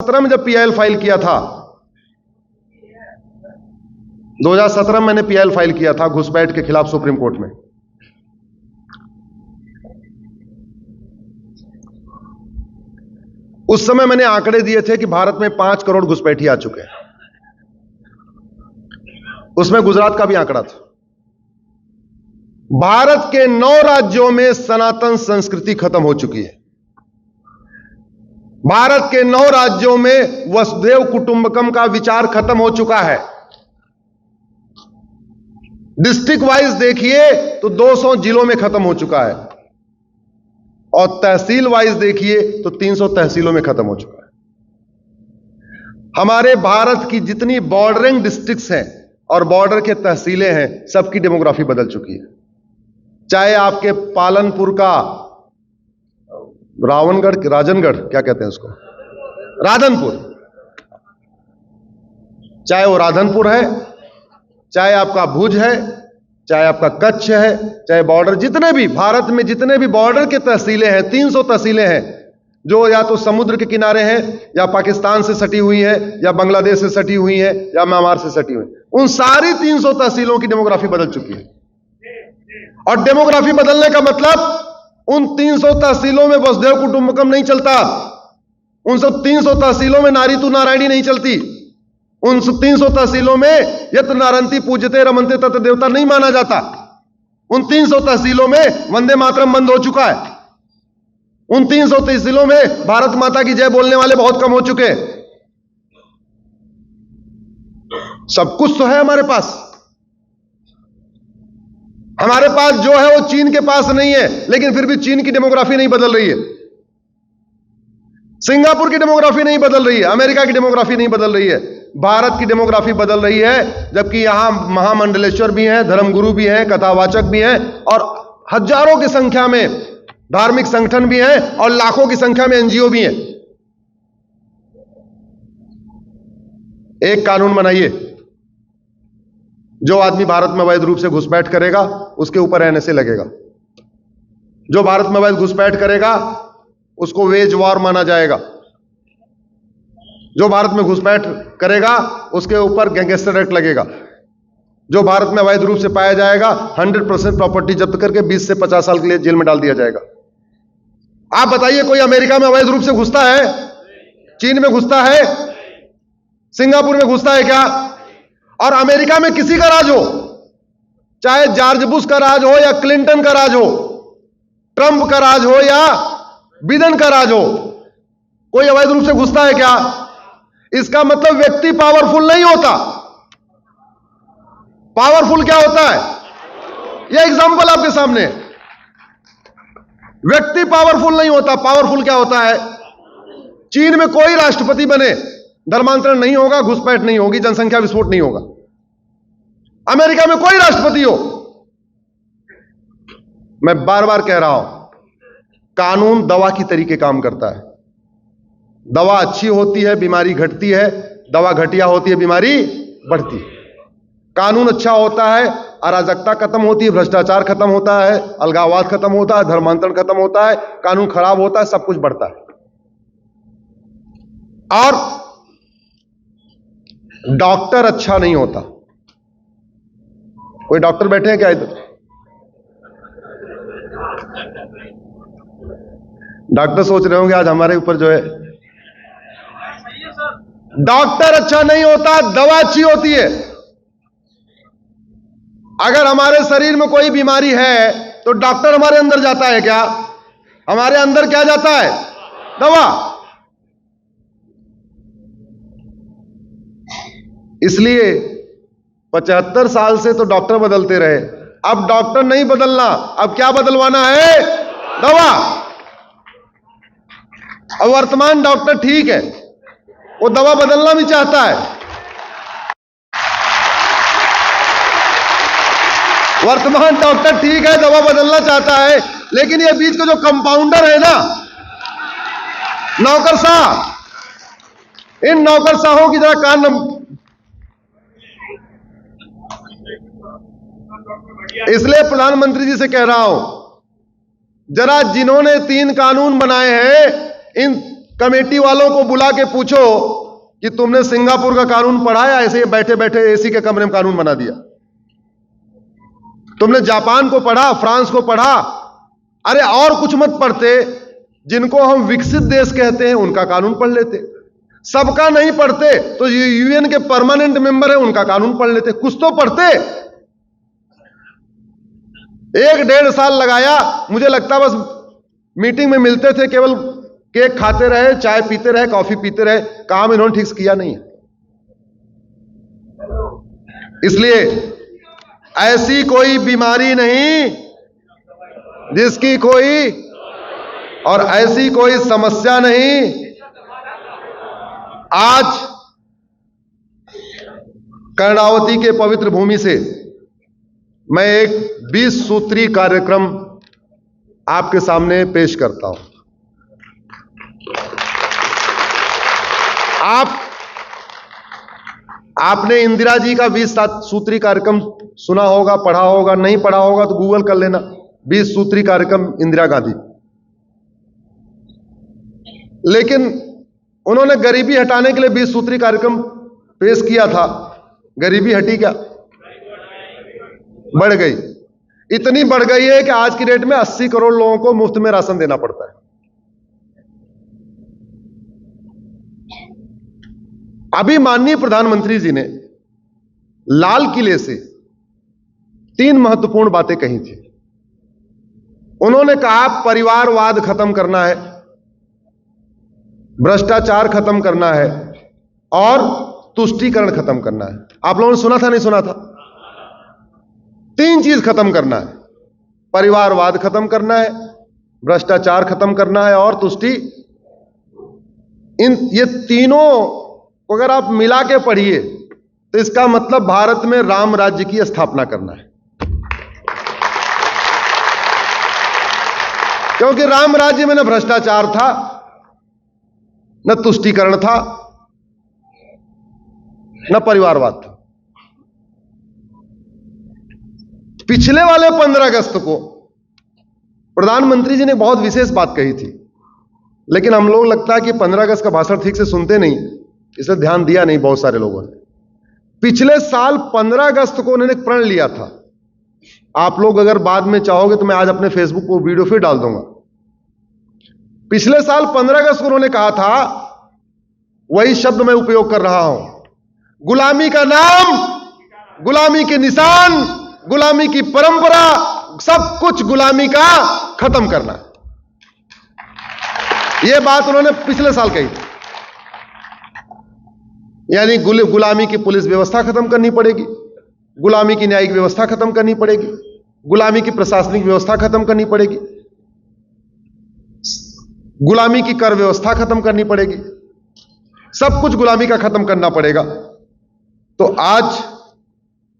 2017 में जब PIL file किया था, 2017 में मैंने पीआईएल फाइल किया था घुसपैठ के खिलाफ सुप्रीम कोर्ट में। उस समय मैंने आंकड़े दिए थे कि भारत में 5 करोड़ घुसपैठी आ चुके हैं। उसमें गुजरात का भी आंकड़ा था। भारत के 9 राज्यों में सनातन संस्कृति खत्म हो चुकी है। भारत के 9 राज्यों में वसुधैव कुटुंबकम का विचार खत्म हो चुका है। डिस्ट्रिक्ट वाइज देखिए तो 200 जिलों में खत्म हो चुका है, और तहसील वाइज देखिए तो 300 तहसीलों में खत्म हो चुका है। हमारे भारत की जितनी बॉर्डरिंग डिस्ट्रिक्ट्स हैं और बॉर्डर के तहसीलें हैं, सबकी डेमोग्राफी बदल चुकी है। चाहे आपके पालनपुर का राजनगढ़ क्या कहते हैं उसको, राधनपुर, चाहे वो राधनपुर है, चाहे आपका भुज है, चाहे आपका कच्छ है, चाहे बॉर्डर जितने भी भारत में जितने भी बॉर्डर के तहसीलें हैं, 300 तहसीलें हैं जो या तो समुद्र के किनारे हैं, या पाकिस्तान से सटी हुई है, या बांग्लादेश से सटी हुई है, या म्यांमार से सटी हुई है। उन सारी 300 तहसीलों की डेमोग्राफी बदल चुकी है। और डेमोग्राफी बदलने का मतलब उन 300 तहसीलों में वसुधैव कुटुंबकम नहीं चलता। उन सब 300 तहसीलों में नारी तू नारायणी नहीं चलती। उन 300 तहसीलों में यत्र नारंती पूज्यते रमन्ते तत्र देवता नहीं माना जाता। उन 300 तहसीलों में वंदे मातरम बंद हो चुका है। उन 300 तहसीलों में भारत माता की जय बोलने वाले बहुत कम हो चुके हैं। सब कुछ तो है हमारे पास। हमारे पास जो है वो चीन के पास नहीं है, लेकिन फिर भी चीन की डेमोग्राफी नहीं बदल रही है, सिंगापुर की डेमोग्राफी नहीं बदल रही है, अमेरिका की डेमोग्राफी नहीं बदल रही है। भारत की डेमोग्राफी बदल रही है, जबकि यहां महामंडलेश्वर भी हैं, धर्मगुरु भी हैं, कथावाचक भी हैं, और हजारों की संख्या में धार्मिक संगठन भी हैं, और लाखों की संख्या में एनजीओ भी हैं। एक कानून बनाइए, जो आदमी भारत में अवैध रूप से घुसपैठ करेगा उसके ऊपर एनएसए लगेगा। जो भारत में अवैध घुसपैठ करेगा उसको वेज वॉर माना जाएगा। जो भारत में घुसपैठ करेगा उसके ऊपर गैंगस्टर एक्ट लगेगा। जो भारत में अवैध रूप से पाया जाएगा 100% प्रॉपर्टी जब्त करके 20 से 50 साल के लिए जेल में डाल दिया जाएगा। आप बताइए, कोई अमेरिका में अवैध रूप से घुसता है? चीन में घुसता है? सिंगापुर में घुसता है क्या? और अमेरिका में किसी का राज हो, चाहे जॉर्ज बुश का राज हो या क्लिंटन का राज हो, ट्रंप का राज हो या बिडेन का राज हो, कोई अवैध रूप से घुसता है क्या? इसका मतलब व्यक्ति पावरफुल नहीं होता। पावरफुल क्या होता है? यह एग्जांपल आपके सामने। व्यक्ति पावरफुल नहीं होता। पावरफुल क्या होता है? चीन में कोई राष्ट्रपति बने, धर्मांतरण नहीं होगा, घुसपैठ नहीं होगी, जनसंख्या विस्फोट नहीं होगा। अमेरिका में कोई राष्ट्रपति हो, मैं बार बार कह रहा हूं, कानून दवा की तरीके काम करता है। दवा अच्छी होती है, बीमारी घटती है। दवा घटिया होती है, बीमारी बढ़ती है। कानून अच्छा होता है, अराजकता खत्म होती है, भ्रष्टाचार खत्म होता है, अलगाववाद खत्म होता है, धर्मांतरण खत्म होता है। कानून खराब होता है, सब कुछ बढ़ता है। और डॉक्टर अच्छा नहीं होता। कोई डॉक्टर बैठे हैं क्या इधर? डॉक्टर सोच रहे होंगे आज हमारे ऊपर जो है, डॉक्टर अच्छा नहीं होता, दवा अच्छी होती है। अगर हमारे शरीर में कोई बीमारी है तो डॉक्टर हमारे अंदर जाता है क्या? हमारे अंदर क्या जाता है? दवा। इसलिए 75 साल से तो डॉक्टर बदलते रहे, अब डॉक्टर नहीं बदलना, अब क्या बदलवाना है? दवा। अब वर्तमान डॉक्टर ठीक है, वो दवा बदलना भी चाहता है। वर्तमान डॉक्टर ठीक है, दवा बदलना चाहता है, लेकिन ये बीच का जो कंपाउंडर है ना, नौकरशाह, इन नौकरशाहों की जरा कान, इसलिए प्रधानमंत्री जी से कह रहा हूं, जरा जिन्होंने 3 कानून बनाए हैं, इन कमेटी वालों को बुला के पूछो कि तुमने सिंगापुर का कानून पढ़ा या ऐसे बैठे बैठे एसी के कमरे में कानून बना दिया? तुमने जापान को पढ़ा, फ्रांस को पढ़ा? अरे और कुछ मत पढ़ते, जिनको हम विकसित देश कहते हैं उनका कानून पढ़ लेते। सबका नहीं पढ़ते तो यूएन के परमानेंट मेंबर है उनका कानून पढ़ लेते, कुछ तो पढ़ते। 1-1.5 साल लगाया, मुझे लगता बस मीटिंग में मिलते थे, केवल केक खाते रहे, चाय पीते रहे, कॉफी पीते रहे, काम इन्होंने ठीक से किया नहीं है। इसलिए ऐसी कोई बीमारी नहीं जिसकी कोई, और ऐसी कोई समस्या नहीं। आज कर्णावती के पवित्र भूमि से मैं एक 20 सूत्री कार्यक्रम आपके सामने पेश करता हूं। आपने इंदिरा जी का 20 सूत्री कार्यक्रम सुना होगा, पढ़ा होगा, नहीं पढ़ा होगा तो गूगल कर लेना, 20 सूत्री कार्यक्रम इंदिरा गांधी। लेकिन उन्होंने गरीबी हटाने के लिए 20 सूत्री कार्यक्रम पेश किया था। गरीबी हटी क्या? बढ़ गई। इतनी बढ़ गई है कि आज की डेट में 80 करोड़ लोगों को मुफ्त में राशन देना पड़ता है। अभी माननीय प्रधानमंत्री जी ने लाल किले से 3 महत्वपूर्ण बातें कही थी। उन्होंने कहा परिवारवाद खत्म करना है, भ्रष्टाचार खत्म करना है और तुष्टीकरण खत्म करना है। आप लोगों ने सुना था, नहीं सुना था? 3 चीज खत्म करना है, परिवारवाद खत्म करना है, भ्रष्टाचार खत्म करना है और तुष्टि। ये तीनों को अगर आप मिला के पढ़िए तो इसका मतलब भारत में राम राज्य की स्थापना करना है। क्योंकि राम राज्य में न भ्रष्टाचार था, न तुष्टीकरण था, न परिवारवाद था। पिछले वाले 15 अगस्त को प्रधानमंत्री जी ने बहुत विशेष बात कही थी, लेकिन हम लोग लगता है कि 15 अगस्त का भाषण ठीक से सुनते नहीं, इसे ध्यान दिया नहीं बहुत सारे लोगों ने। पिछले साल 15 अगस्त को उन्होंने एक प्रण लिया था। आप लोग अगर बाद में चाहोगे तो मैं आज अपने फेसबुक को वीडियो फिर डाल दूंगा। पिछले साल 15 अगस्त को उन्होंने कहा था, वही शब्द मैं उपयोग कर रहा हूं, गुलामी का नाम, गुलामी के निशान, गुलामी की परंपरा, सब कुछ गुलामी का खत्म करना। यह बात उन्होंने पिछले साल कही थी। यानी गुलामी की पुलिस व्यवस्था खत्म करनी पड़ेगी, गुलामी की न्यायिक व्यवस्था खत्म करनी पड़ेगी, गुलामी की प्रशासनिक व्यवस्था खत्म करनी पड़ेगी, गुलामी की कर व्यवस्था खत्म करनी पड़ेगी, सब कुछ गुलामी का खत्म करना पड़ेगा। तो आज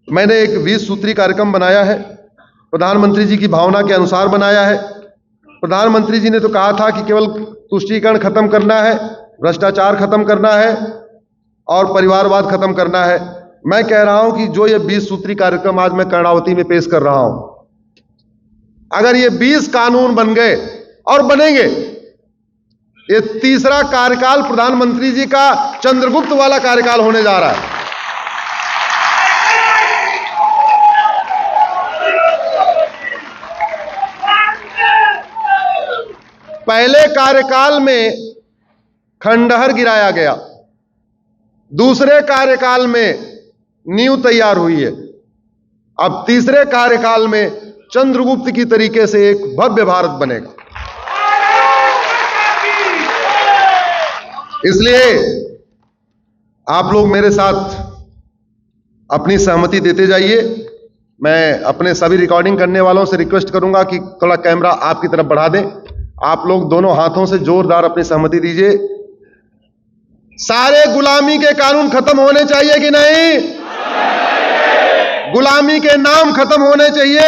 मैंने एक 20 सूत्री कार्यक्रम बनाया है, प्रधानमंत्री जी की भावना के अनुसार बनाया है। प्रधानमंत्री जी ने तो कहा था कि केवल तुष्टीकरण खत्म करना है, भ्रष्टाचार खत्म करना है और परिवारवाद खत्म करना है। मैं कह रहा हूं कि जो ये 20 सूत्री कार्यक्रम आज मैं कर्णावती में पेश कर रहा हूं, अगर ये 20 कानून बन गए और बनेंगे, ये तीसरा कार्यकाल प्रधानमंत्री जी का चंद्रगुप्त वाला कार्यकाल होने जा रहा है। पहले कार्यकाल में खंडहर गिराया गया, दूसरे कार्यकाल में नींव तैयार हुई है, अब तीसरे कार्यकाल में चंद्रगुप्त की तरीके से एक भव्य भारत बनेगा। इसलिए आप लोग मेरे साथ अपनी सहमति देते जाइए। मैं अपने सभी रिकॉर्डिंग करने वालों से रिक्वेस्ट करूंगा कि थोड़ा कैमरा आपकी तरफ बढ़ा दें। आप लोग दोनों हाथों से जोरदार अपनी सहमति दीजिए। सारे गुलामी के कानून खत्म होने चाहिए कि नहीं? गुलामी के नाम खत्म होने चाहिए।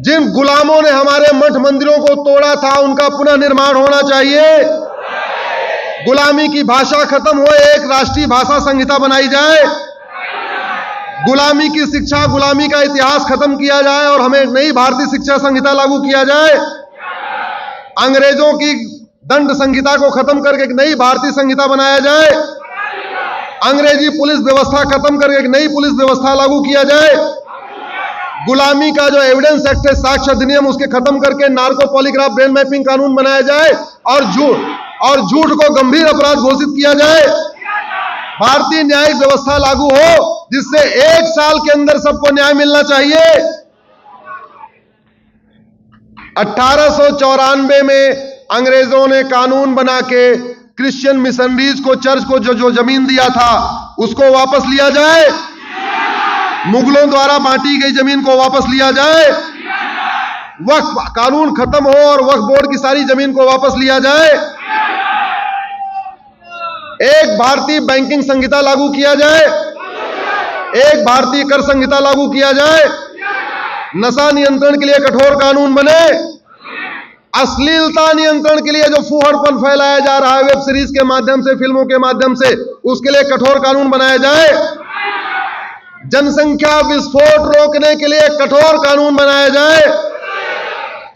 जिन गुलामों ने हमारे मठ मंदिरों को तोड़ा था, उनका पुनः निर्माण होना चाहिए। गुलामी की भाषा खत्म हो, एक राष्ट्रीय भाषा संहिता बनाई जाए। गुलामी की शिक्षा, गुलामी का इतिहास खत्म किया जाए और हमें नई भारतीय शिक्षा संहिता लागू किया जाए। अंग्रेजों की दंड संहिता को खत्म करके एक नई भारतीय संहिता बनाया जाए, अंग्रेजी पुलिस व्यवस्था खत्म करके एक नई पुलिस व्यवस्था लागू किया जाए, गुलामी का जो एविडेंस एक्ट है, साक्ष्य अधिनियम, उसके खत्म करके नार्को पॉलीग्राफ ब्रेन मैपिंग कानून बनाया जाए और झूठ को गंभीर अपराध घोषित किया जाए। भारतीय न्यायिक व्यवस्था लागू हो जिससे 1 साल के अंदर सबको न्याय मिलना चाहिए। 1894 में अंग्रेजों ने कानून बना के क्रिश्चियन मिशनरीज को, चर्च को जो जमीन दिया था उसको वापस लिया जाए, मुगलों द्वारा बांटी गई जमीन को वापस लिया जाए, वक्फ कानून खत्म हो और वक्फ बोर्ड की सारी जमीन को वापस लिया जाए, एक भारतीय बैंकिंग संहिता लागू किया जाए, एक भारतीय कर संहिता लागू किया जाए, नशा नियंत्रण के लिए कठोर कानून बने, अश्लीलता नियंत्रण के लिए जो फूहड़पन फैलाया जा रहा है वेब सीरीज के माध्यम से, फिल्मों के माध्यम से, उसके लिए कठोर कानून बनाया जाए, जनसंख्या विस्फोट रोकने के लिए कठोर कानून बनाया जाए,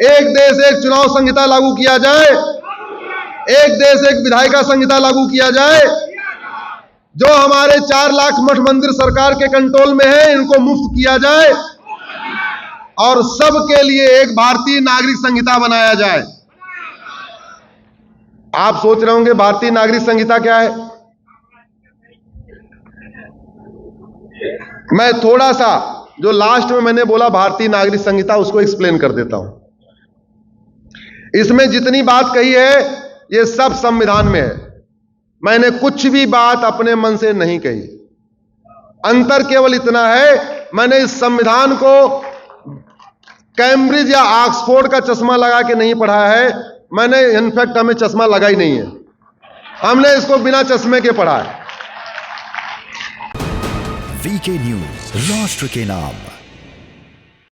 एक देश एक चुनाव संहिता लागू किया जाए, एक देश एक विधायिका संहिता लागू किया जाए, जो हमारे 4 लाख मठ मंदिर सरकार के कंट्रोल में है इनको मुफ्त किया जाए और सबके लिए एक भारतीय नागरिक संहिता बनाया जाए। आप सोच रहे होंगे भारतीय नागरिक संहिता क्या है? मैं थोड़ा सा जो लास्ट में मैंने बोला भारतीय नागरिक संहिता उसको एक्सप्लेन कर देता हूं। इसमें जितनी बात कही है ये सब संविधान में है, मैंने कुछ भी बात अपने मन से नहीं कही। अंतर केवल इतना है, मैंने इस संविधान को कैम्ब्रिज या ऑक्सफोर्ड का चश्मा लगा के नहीं पढ़ा है, मैंने इनफैक्ट हमें चश्मा लगा ही नहीं है, हमने इसको बिना चश्मे के पढ़ा है। वीके न्यूज, राष्ट्र के नाम।